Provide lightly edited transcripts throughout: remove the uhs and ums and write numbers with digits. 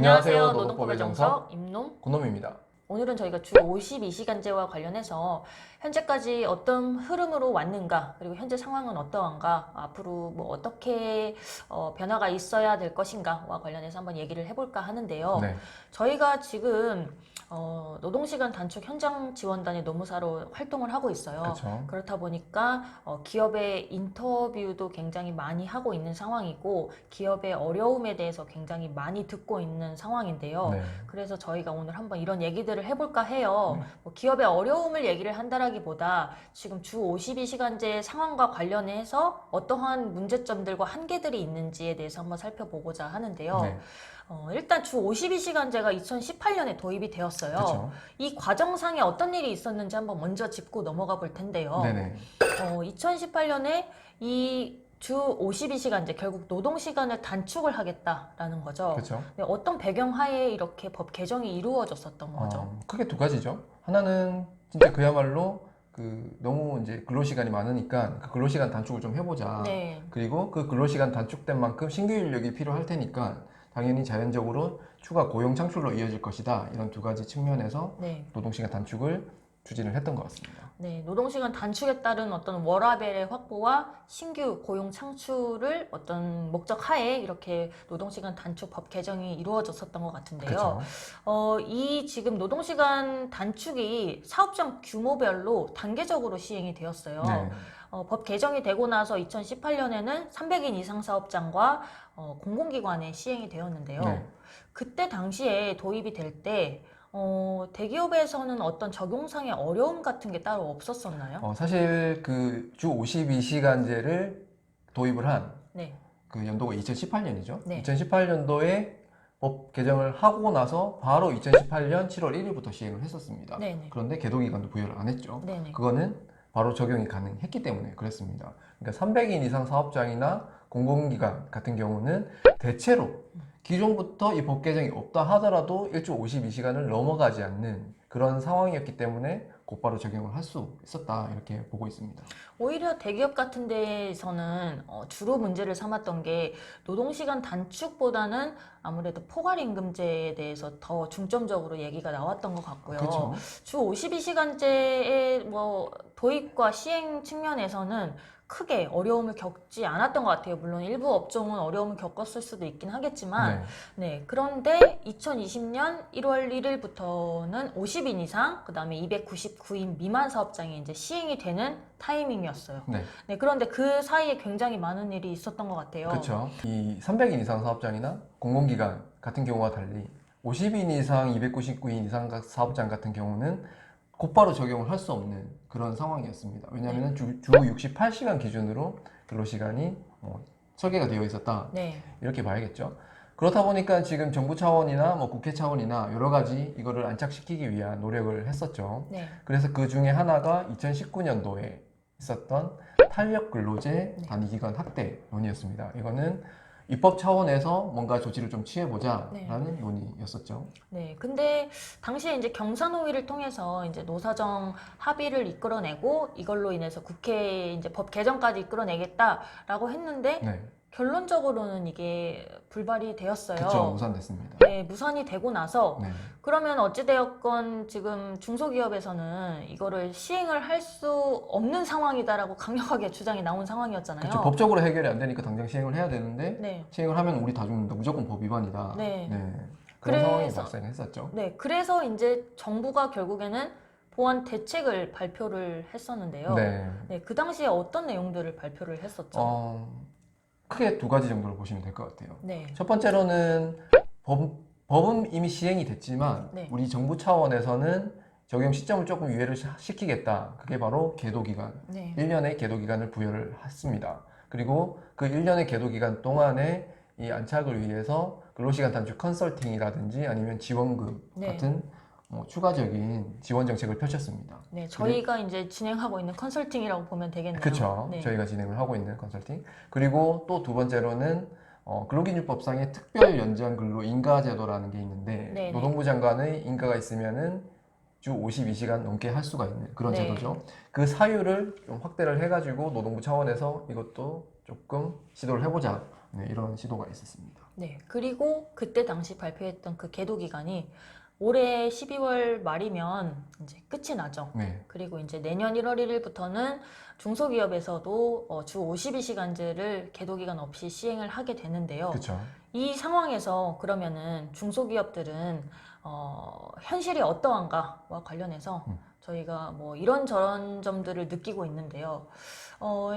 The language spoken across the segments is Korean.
안녕하세요. 노동법의 정석 임놈. 군놈입니다. 오늘은 저희가 주 52시간제와 관련해서 현재까지 어떤 흐름으로 왔는가, 그리고 현재 상황은 어떠한가, 앞으로 뭐 어떻게 변화가 있어야 될 것인가와 관련해서 한번 얘기를 해볼까 하는데요. 네. 저희가 지금 노동시간 단축 현장 지원단의 노무사로 활동을 하고 있어요. 그쵸. 그렇다 보니까 기업의 인터뷰도 굉장히 많이 하고 있는 상황이고, 기업의 어려움에 대해서 굉장히 많이 듣고 있는 상황인데요. 네. 그래서 저희가 오늘 한번 이런 얘기들을 해볼까 해요. 뭐 기업의 어려움을 얘기를 한다라기보다 지금 주 52시간제 상황과 관련해서 어떠한 문제점들과 한계들이 있는지에 대해서 한번 살펴보고자 하는데요. 네. 일단 주 52시간제가 2018년에 도입이 되었어요. 그쵸. 이 과정상에 어떤 일이 있었는지 한번 먼저 짚고 넘어가 볼 텐데요. 네네. 2018년에 이 주 52시간제, 결국 노동시간을 단축을 하겠다라는 거죠. 그쵸. 네, 어떤 배경 하에 이렇게 법 개정이 이루어졌었던 거죠? 크게 두 가지죠. 하나는 진짜 그야말로 너무 이제 근로시간이 많으니까 그 근로시간 단축을 좀 해보자. 네. 그리고 그 근로시간 단축된 만큼 신규 인력이 필요할 테니까 당연히 자연적으로 추가 고용 창출로 이어질 것이다. 이런 두 가지 측면에서 네. 노동시간 단축을 추진을 했던 것 같습니다. 네, 노동시간 단축에 따른 어떤 워라밸의 확보와 신규 고용 창출을 어떤 목적 하에 이렇게 노동시간 단축 법 개정이 이루어졌었던 것 같은데요. 그렇죠. 이 지금 노동시간 단축이 사업장 규모별로 단계적으로 시행이 되었어요. 네. 법 개정이 되고 나서 2018년에는 300인 이상 사업장과 공공기관에 시행이 되었는데요. 네. 그때 당시에 도입이 될 때 대기업에서는 어떤 적용상의 어려움 같은 게 따로 없었었나요? 사실 그 주 52시간제를 도입을 한 네. 그 연도가 2018년이죠. 네. 2018년도에 법 개정을 하고 나서 바로 2018년 7월 1일부터 시행을 했었습니다. 네네. 그런데 계도기간도 부여를 안 했죠. 네네. 그거는 바로 적용이 가능했기 때문에 그랬습니다. 그러니까 300인 이상 사업장이나 공공기관 같은 경우는 대체로 기존부터 이 법 개정이 없다 하더라도 일주 52시간을 넘어가지 않는 그런 상황이었기 때문에 곧바로 적용을 할 수 있었다 이렇게 보고 있습니다. 오히려 대기업 같은 데에서는 주로 문제를 삼았던 게 노동시간 단축보다는 아무래도 포괄임금제에 대해서 더 중점적으로 얘기가 나왔던 것 같고요. 그렇죠. 주 52시간제의 뭐 도입과 시행 측면에서는 크게 어려움을 겪지 않았던 것 같아요. 물론 일부 업종은 어려움을 겪었을 수도 있긴 하겠지만, 네. 그런데 2020년 1월 1일부터는 50인 이상, 그 다음에 299인 미만 사업장이 이제 시행이 되는 타이밍이었어요. 네. 네. 그런데 그 사이에 굉장히 많은 일이 있었던 것 같아요. 그렇죠. 이 300인 이상 사업장이나 공공기관 같은 경우와 달리 50인 이상, 299인 이상 사업장 같은 경우는 곧바로 적용을 할 수 없는 그런 상황이었습니다. 왜냐하면 주 68시간 기준으로 근로시간이 설계가 되어 있었다. 네. 이렇게 봐야겠죠. 그렇다 보니까 지금 정부 차원이나 뭐 국회 차원이나 여러 가지 이거를 안착시키기 위한 노력을 했었죠. 네. 그래서 그 중에 하나가 2019년도에 있었던 탄력 근로제 단위기간 확대론이었습니다. 이거는 입법 차원에서 뭔가 조치를 좀 취해보자라는 논의였었죠. 네, 근데 당시에 이제 경사노위를 통해서 이제 노사정 합의를 이끌어내고 이걸로 인해서 국회에 이제 법 개정까지 이끌어내겠다라고 했는데 네. 결론적으로는 이게 불발이 되었어요. 그렇죠. 무산됐습니다. 네, 무산이 되고 나서 네. 그러면 어찌되었건 지금 중소기업에서는 이거를 시행을 할 수 없는 상황이다라고 강력하게 주장이 나온 상황이었잖아요. 그렇죠. 법적으로 해결이 안 되니까 당장 시행을 해야 되는데 네. 시행을 하면 우리 다 죽는다. 무조건 법 위반이다. 네. 그런 상황이 그래서- 발생했었죠. 네, 그래서 이제 정부가 결국에는 보완 대책을 발표를 했었는데요. 네. 네, 그 당시에 어떤 내용들을 발표를 했었죠? 크게 두 가지 정도로 보시면 될 것 같아요. 네, 첫 번째로는 법은 이미 시행이 됐지만 네. 우리 정부 차원에서는 적용 시점을 조금 유예를 시키겠다. 그게 바로 계도기간. 네, 1년의 계도기간을 부여를 했습니다. 그리고 그 1년의 계도기간 동안에 이 안착을 위해서 근로시간 단축 컨설팅이라든지 아니면 지원금 네. 같은 추가적인 지원 정책을 펼쳤습니다. 네, 저희가 이제 진행하고 있는 컨설팅이라고 보면 되겠네요. 그렇죠. 네. 저희가 진행을 하고 있는 컨설팅. 그리고 또 두 번째로는 근로기준법상의 특별 연장 근로 인가 제도라는 게 있는데 네네. 노동부 장관의 인가가 있으면은 주 52시간 넘게 할 수가 있는 그런 네. 제도죠. 그 사유를 좀 확대를 해가지고 노동부 차원에서 이것도 조금 시도를 해보자. 네, 이런 시도가 있었습니다. 네. 그리고 그때 당시 발표했던 그 계도 기간이 올해 12월 말이면 이제 끝이 나죠. 네. 그리고 이제 내년 1월 1일부터는 중소기업에서도 주 52시간제를 계도 기간 없이 시행을 하게 되는데요. 그렇죠. 이 상황에서 그러면은 중소기업들은 현실이 어떠한가와 관련해서 저희가 뭐 이런저런 점들을 느끼고 있는데요.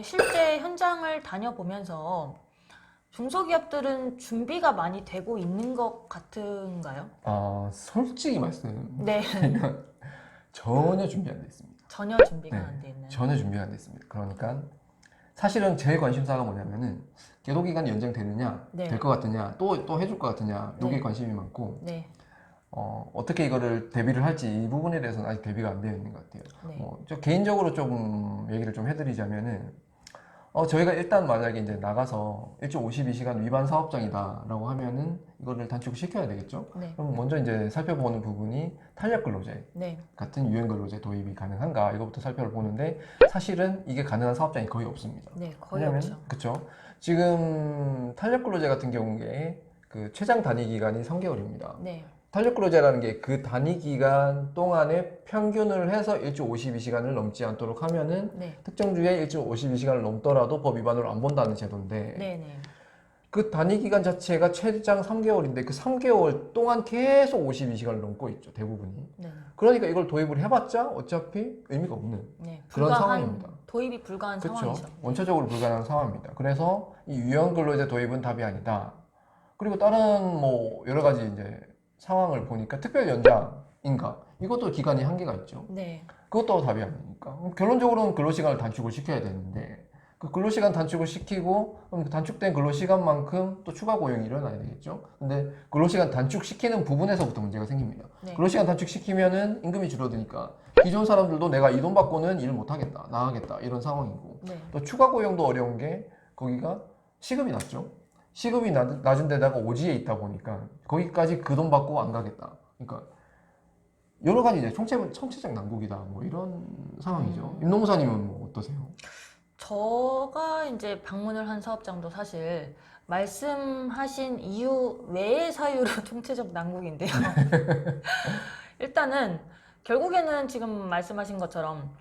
실제 현장을 다녀보면서 중소기업들은 준비가 많이 되고 있는 것 같은가요? 솔직히 네, 말씀드리면 전혀 준비 안 돼 있습니다. 전혀 준비가 네, 안 돼 있는. 전혀 준비가 안 돼 있습니다. 그러니까 사실은 제일 관심사가 뭐냐면은 계도 기간이 연장되느냐, 네. 될 것 같으냐, 또 해줄 것 같으냐, 이게 네. 관심이 많고 네, 어떻게 이거를 대비를 할지 이 부분에 대해서는 아직 대비가 안 되어 있는 것 같아요. 네, 저 개인적으로 좀 얘기를 좀 해드리자면은 저희가 일단 만약에 이제 나가서 1주 52시간 위반 사업장이다라고 하면은 이거를 단축시켜야 되겠죠. 네, 그럼 먼저 이제 살펴보는 부분이 탄력 근로제 네, 같은 유연 근로제 도입이 가능한가 이거부터 살펴보는데 사실은 이게 가능한 사업장이 거의 없습니다. 네, 거의 왜냐면 없죠. 그쵸? 지금 탄력 근로제 같은 경우에 그 최장 단위 기간이 3개월입니다. 네, 탄력 근로제라는 게 그 단위 기간 동안에 평균을 해서 1주 52시간을 넘지 않도록 하면은 네, 특정 주에 1주 52시간을 넘더라도 법 위반으로 안 본다는 제도인데 네, 네, 그 단위 기간 자체가 최장 3개월인데 그 3개월 동안 계속 52시간을 넘고 있죠, 대부분이. 네, 그러니까 이걸 도입을 해봤자 어차피 의미가 없는 네. 그런 상황입니다. 도입이 불가한 그렇죠. 상황이죠. 원초적으로 불가능한 상황입니다. 그래서 이 유연 근로제 도입은 답이 아니다. 그리고 다른 뭐 여러 가지 이제 상황을 보니까 특별 연장인가? 이것도 기간이 한계가 있죠. 네, 그것도 답이 아니니까. 결론적으로는 근로시간을 단축을 시켜야 되는데 그 근로시간 단축을 시키고 그럼 그 단축된 근로시간만큼 또 추가 고용이 일어나야 되겠죠. 근데 근로시간 단축시키는 부분에서부터 문제가 생깁니다. 네, 근로시간 단축시키면은 임금이 줄어드니까 기존 사람들도 내가 이 돈 받고는 일 못하겠다, 나가겠다 이런 상황이고 네, 또 추가 고용도 어려운 게 거기가 시급이 낮죠. 시급이 낮은 데다가 오지에 있다 보니까 거기까지 그 돈 받고 안 가겠다. 그러니까 여러 가지 이제 총체적 난국이다. 뭐 이런 상황이죠. 임노무사님은 뭐 어떠세요? 저가 이제 방문을 한 사업장도 사실 말씀하신 이유 외의 사유로 총체적 난국인데요. 일단은 결국에는 지금 말씀하신 것처럼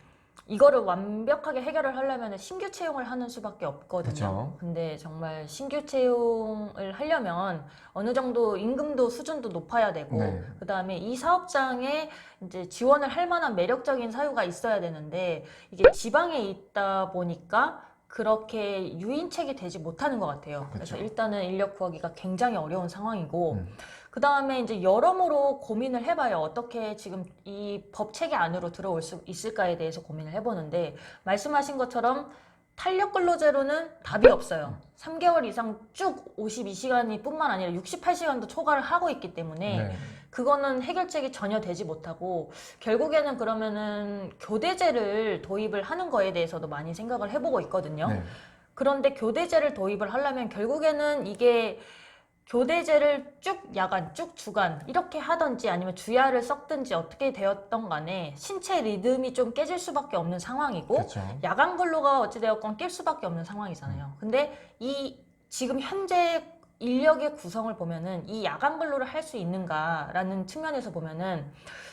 이거를 완벽하게 해결을 하려면 신규 채용을 하는 수밖에 없거든요. 그쵸. 근데 정말 신규 채용을 하려면 어느 정도 임금도 수준도 높아야 되고 네. 그다음에 이 사업장에 이제 지원을 할 만한 매력적인 사유가 있어야 되는데 이게 지방에 있다 보니까 그렇게 유인책이 되지 못하는 것 같아요. 그래서 그쵸. 일단은 인력 구하기가 굉장히 어려운 상황이고 음. 그 다음에 이제 여러모로 고민을 해봐요. 어떻게 지금 이 법 체계 안으로 들어올 수 있을까에 대해서 고민을 해보는데 말씀하신 것처럼 탄력 근로제로는 답이 없어요. 3개월 이상 쭉 52시간이 뿐만 아니라 68시간도 초과를 하고 있기 때문에 네. 그거는 해결책이 전혀 되지 못하고 결국에는 그러면은 교대제를 도입을 하는 거에 대해서도 많이 생각을 해보고 있거든요. 네. 그런데 교대제를 도입을 하려면 결국에는 이게 교대제를 쭉 야간, 쭉 주간 이렇게 하든지 아니면 주야를 섞든지 어떻게 되었던 간에 신체 리듬이 좀 깨질 수밖에 없는 상황이고 그렇죠. 야간 근로가 어찌되었건 낄 수밖에 없는 상황이잖아요. 근데 이 지금 현재 인력의 구성을 보면은 이 야간 근로를 할 수 있는가라는 측면에서 보면은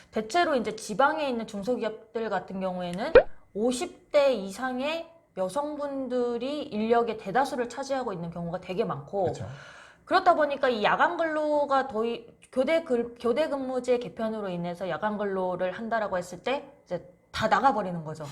대체로 이제 지방에 있는 중소기업들 같은 경우에는 50대 이상의 여성분들이 인력의 대다수를 차지하고 있는 경우가 되게 많고 그렇죠. 그렇다 보니까 이 야간 근로가 교대 근무제 개편으로 인해서 야간 근로를 한다라고 했을 때 이제 다 나가버리는 거죠.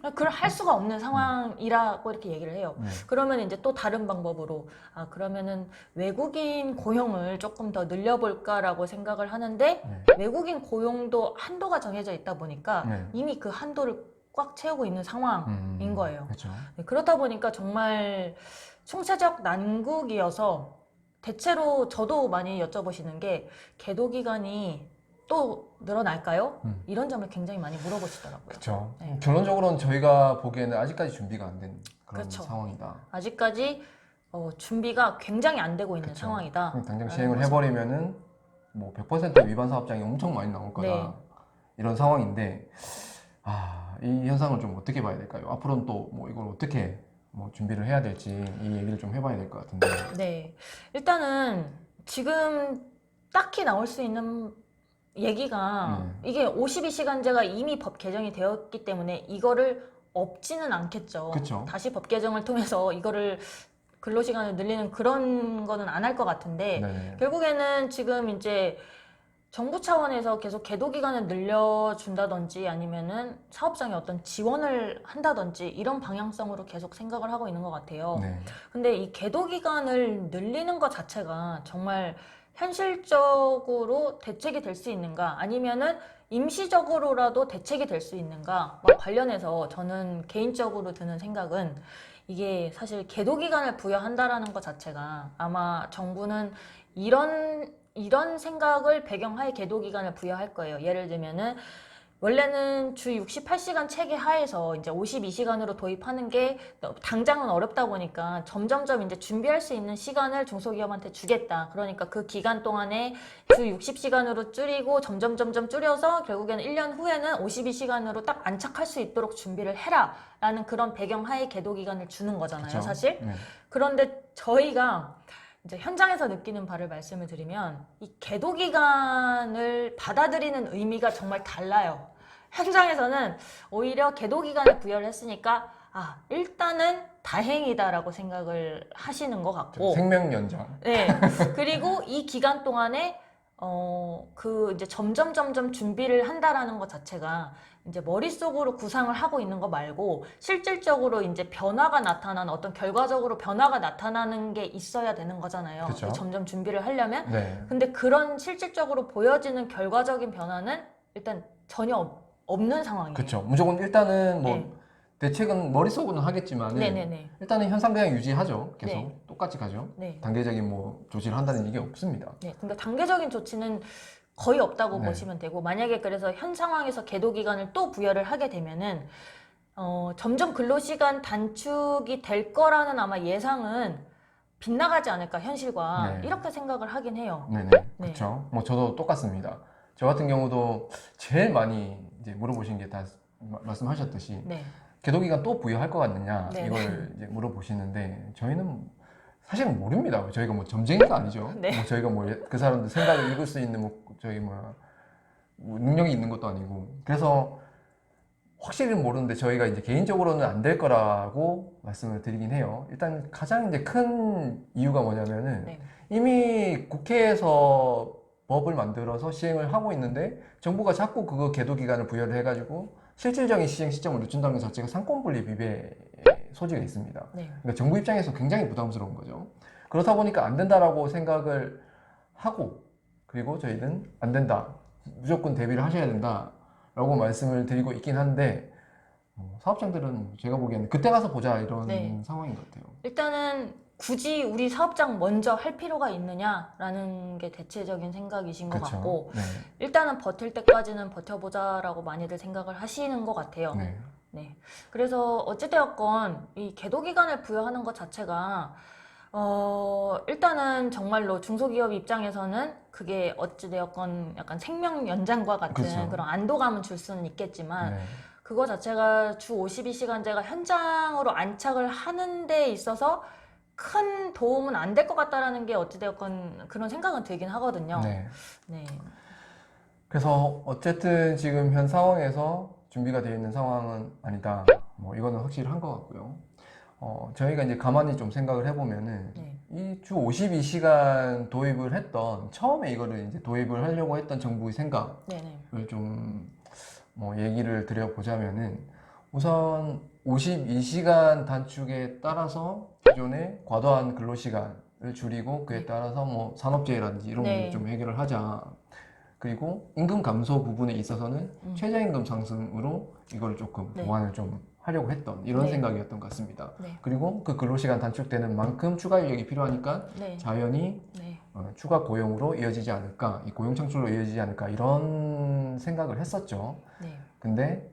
그걸 할 수가 없는 상황이라고 이렇게 얘기를 해요. 네. 그러면 이제 또 다른 방법으로 그러면은 외국인 고용을 조금 더 늘려볼까라고 생각을 하는데 네. 외국인 고용도 한도가 정해져 있다 보니까 네. 이미 그 한도를 꽉 채우고 있는 상황인 거예요. 그렇죠. 네, 그렇다 보니까 정말 총체적 난국이어서 대체로 저도 많이 여쭤보시는 게 계도 기간이 또 늘어날까요? 이런 점을 굉장히 많이 물어보시더라고요. 그렇죠. 네. 결론적으로는 저희가 보기에는 아직까지 준비가 안 된 그런 그렇죠. 상황이다. 아직까지 준비가 굉장히 안 되고 있는 그쵸. 상황이다. 그럼 당장 라는 시행을 거죠. 해버리면은 뭐 100% 위반 사업장이 엄청 많이 나올 거다. 네. 이런 상황인데 이 현상을 좀 어떻게 봐야 될까요? 앞으로는 또 뭐 이걸 어떻게 뭐 준비를 해야 될지 이 얘기를 좀 해봐야 될 것 같은데. 네. 일단은 지금 딱히 나올 수 있는 얘기가 이게 52시간제가 이미 법 개정이 되었기 때문에 이거를 없지는 않겠죠. 그쵸. 다시 법 개정을 통해서 이거를 근로시간을 늘리는 그런 거는 안 할 것 같은데 네네. 결국에는 지금 이제 정부 차원에서 계속 계도 기간을 늘려준다든지 아니면은 사업장에 어떤 지원을 한다든지 이런 방향성으로 계속 생각을 하고 있는 것 같아요. 네. 근데 이 계도 기간을 늘리는 것 자체가 정말 현실적으로 대책이 될 수 있는가 아니면은 임시적으로라도 대책이 될 수 있는가 관련해서 저는 개인적으로 드는 생각은 이게 사실 계도 기간을 부여한다라는 것 자체가 아마 정부는 이런 생각을 배경하에 계도 기간을 부여할 거예요. 예를 들면은 원래는 주 68시간 체계 하에서 이제 52시간으로 도입하는 게 당장은 어렵다 보니까 점점점 이제 준비할 수 있는 시간을 중소기업한테 주겠다. 그러니까 그 기간 동안에 주 60시간으로 줄이고 점점 줄여서 결국에는 1년 후에는 52시간으로 딱 안착할 수 있도록 준비를 해라. 라는 그런 배경하에 계도 기간을 주는 거잖아요, 그쵸? 사실. 네. 그런데 저희가 이제 현장에서 느끼는 바를 말씀을 드리면 이 계도 기간을 받아들이는 의미가 정말 달라요. 현장에서는 오히려 계도 기간을 부여를 했으니까 아 일단은 다행이다라고 생각을 하시는 것 같고 생명 연장. 네. 그리고 이 기간 동안에 그 이제 점점 준비를 한다라는 것 자체가 이제 머릿속으로 구상을 하고 있는 거 말고 실질적으로 이제 변화가 나타나는 어떤 결과적으로 변화가 나타나는 게 있어야 되는 거잖아요. 그쵸. 점점 준비를 하려면. 네. 근데 그런 실질적으로 보여지는 결과적인 변화는 일단 전혀 없는 상황이에요. 그렇죠. 무조건 일단은 뭐 네. 대책은 머릿속으로는 하겠지만은 네네네. 일단은 현상 그냥 유지하죠. 계속 네. 똑같이 가죠. 네. 단계적인 뭐 조치를 한다는 얘기 없습니다. 네. 근데 단계적인 조치는 거의 없다고 네. 보시면 되고 만약에 그래서 현 상황에서 계도 기간을 또 부여를 하게 되면은 점점 근로시간 단축이 될 거라는 아마 예상은 빗나가지 않을까 현실과 네. 이렇게 생각을 하긴 해요. 네네. 네. 그렇죠. 뭐 저도 똑같습니다. 저 같은 경우도 제일 많이 이제 물어보신 게 다 말씀하셨듯이 네. 계도 기간 또 부여할 것 같느냐 네. 이걸 이제 물어보시는데 저희는 사실은 모릅니다. 저희가 뭐 점쟁이가 아니죠. 네. 뭐 저희가 뭐 그 사람들 생각을 읽을 수 있는 뭐 저희 뭐 능력이 있는 것도 아니고 그래서 확실히 모르는데 저희가 이제 개인적으로는 안 될 거라고 말씀을 드리긴 해요. 일단 가장 이제 큰 이유가 뭐냐면은 네. 이미 국회에서 법을 만들어서 시행을 하고 있는데 정부가 자꾸 그거 계도 기간을 부여를 해가지고 실질적인 시행 시점을 늦춘다는 것 자체가 상권분리 비배의 소지가 있습니다. 네. 그러니까 정부 입장에서 굉장히 부담스러운 거죠. 그렇다 보니까 안 된다라고 생각을 하고 그리고 저희는 안 된다. 무조건 대비를 하셔야 된다. 라고 말씀을 드리고 있긴 한데 사업장들은 제가 보기에는 그때 가서 보자 이런 네. 상황인 것 같아요. 일단은 굳이 우리 사업장 먼저 할 필요가 있느냐라는 게 대체적인 생각이신 것 그쵸? 같고 네. 일단은 버틸 때까지는 버텨보자라고 많이들 생각을 하시는 것 같아요. 네. 네. 그래서 어찌되었건 이 계도 기간을 부여하는 것 자체가 일단은 정말로 중소기업 입장에서는 그게 어찌되었건 약간 생명 연장과 같은 그쵸. 그런 안도감은 줄 수는 있겠지만 네. 그거 자체가 주 52시간제가 현장으로 안착을 하는 데 있어서 큰 도움은 안 될 것 같다라는 게 어찌되었건 그런 생각은 들긴 하거든요. 네. 네. 그래서 어쨌든 지금 현 상황에서 준비가 되어 있는 상황은 아니다. 뭐 이거는 확실한 것 같고요. 저희가 이제 가만히 좀 생각을 해보면은 네. 이 주 52시간 도입을 했던 처음에 이거를 이제 도입을 하려고 했던 정부의 생각을 네네. 좀 뭐 얘기를 드려보자면은 우선 52시간 단축에 따라서 기존의 과도한 근로시간을 줄이고 그에 네. 따라서 뭐 산업재해라든지 이런 네. 문제를 좀 해결을 하자. 그리고 임금 감소 부분에 있어서는 최저임금 상승으로 이걸 조금 네. 보완을 좀 하려고 했던 이런 네. 생각이었던 것 같습니다. 네. 그리고 그 근로시간 단축되는 만큼 추가 인력이 필요하니까 네. 자연히 네. 추가 고용으로 이어지지 않을까, 이 고용 창출로 이어지지 않을까 이런 생각을 했었죠. 네. 근데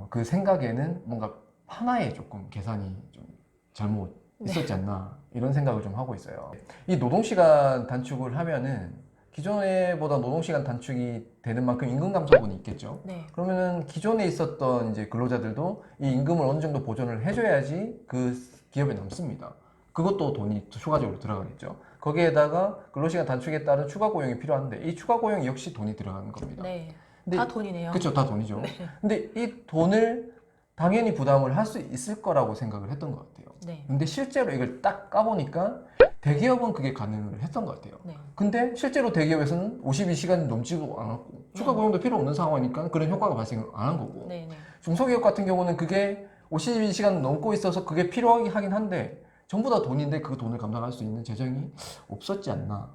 그 생각에는 뭔가 하나의 조금 계산이 좀 잘못 있었지 않나 이런 생각을 좀 하고 있어요. 이 노동시간 단축을 하면은 기존에보다 노동시간 단축이 되는 만큼 임금 감소분이 있겠죠. 네. 그러면은 기존에 있었던 이제 근로자들도 이 임금을 어느 정도 보존을 해줘야지 그 기업에 남습니다. 그것도 돈이 추가적으로 들어가겠죠. 거기에다가 근로시간 단축에 따른 추가 고용이 필요한데 이 추가 고용 역시 돈이 들어가는 겁니다. 네. 근데 다 돈이네요. 그렇죠, 다 돈이죠. 네. 근데 이 돈을 당연히 부담을 할 수 있을 거라고 생각을 했던 것 같아요. 네. 근데 실제로 이걸 딱 까보니까 대기업은 그게 가능을 했던 것 같아요. 네. 근데 실제로 대기업에서는 52시간이 넘지도 않았고 추가 고용도 필요 없는 상황이니까 그런 효과가 발생을 안 한 거고 네. 네. 중소기업 같은 경우는 그게 52시간 넘고 있어서 그게 필요하긴 한데 전부 다 돈인데 그 돈을 감당할 수 있는 재정이 없었지 않나.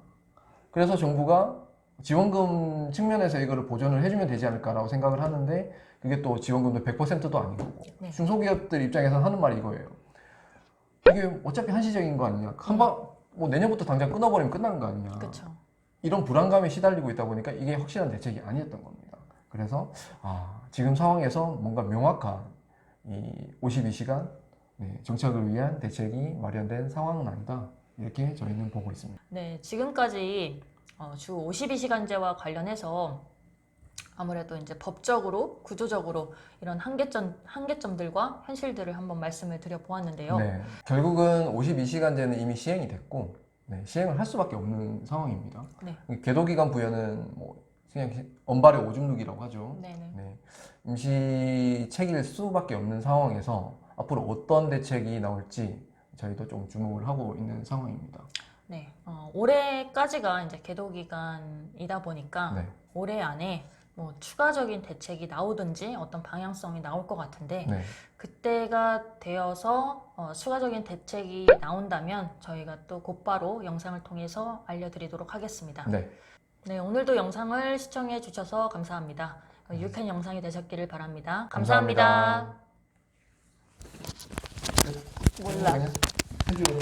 그래서 정부가 지원금 측면에서 이거를 보전을 해주면 되지 않을까라고 생각을 하는데 그게 또 지원금도 100%도 아닌 거고 네. 중소기업들 입장에서는 하는 말이 이거예요. 이게 어차피 한시적인 거 아니냐. 한방 뭐 내년부터 당장 끊어버리면 끝나는 거 아니냐. 그렇죠. 이런 불안감에 시달리고 있다 보니까 이게 확실한 대책이 아니었던 겁니다. 그래서 지금 상황에서 뭔가 명확한 이 52시간 정착을 위한 대책이 마련된 상황은 아니다. 이렇게 저희는 보고 있습니다. 네, 지금까지 주 52시간제와 관련해서 아무래도 이제 법적으로, 구조적으로 이런 한계점들과 현실들을 한번 말씀을 드려보았는데요. 네, 결국은 52시간제는 이미 시행이 됐고 시행을 할 수밖에 없는 상황입니다. 네. 계도기간 부여는 뭐 그냥 언발의 오줌 누기라고 하죠. 네네. 네, 임시책일 수밖에 없는 상황에서 앞으로 어떤 대책이 나올지 저희도 좀 주목을 하고 있는 상황입니다. 네, 올해까지가 이제 계도 기간이다 보니까 네. 올해 안에 뭐 추가적인 대책이 나오든지 어떤 방향성이 나올 것 같은데 네. 그때가 되어서 추가적인 대책이 나온다면 저희가 또 곧바로 영상을 통해서 알려드리도록 하겠습니다. 네. 네, 오늘도 영상을 시청해 주셔서 감사합니다. 유익한 영상이 되셨기를 바랍니다. 감사합니다. 감사합니다. 몰라. 그냥 해주고.